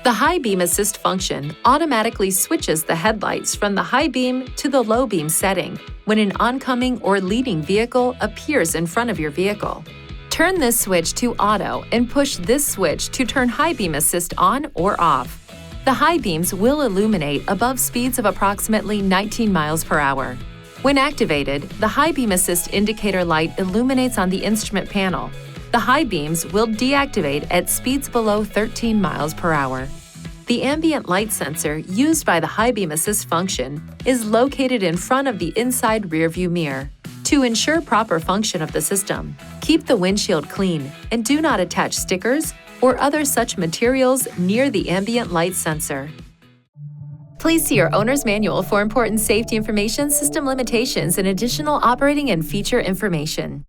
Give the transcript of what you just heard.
The high beam assist function automatically switches the headlights from the high beam to the low beam setting when an oncoming or leading vehicle appears in front of your vehicle. Turn this switch to auto and push this switch to turn high beam assist on or off. The high beams will illuminate above speeds of approximately 19 miles per hour. When activated, the high beam assist indicator light illuminates on the instrument panel. The high beams will deactivate at speeds below 13 miles per hour. The ambient light sensor used by the high beam assist function is located in front of the inside rearview mirror. To ensure proper function of the system, keep the windshield clean and do not attach stickers or other such materials near the ambient light sensor. Please see your owner's manual for important safety information, system limitations, and additional operating and feature information.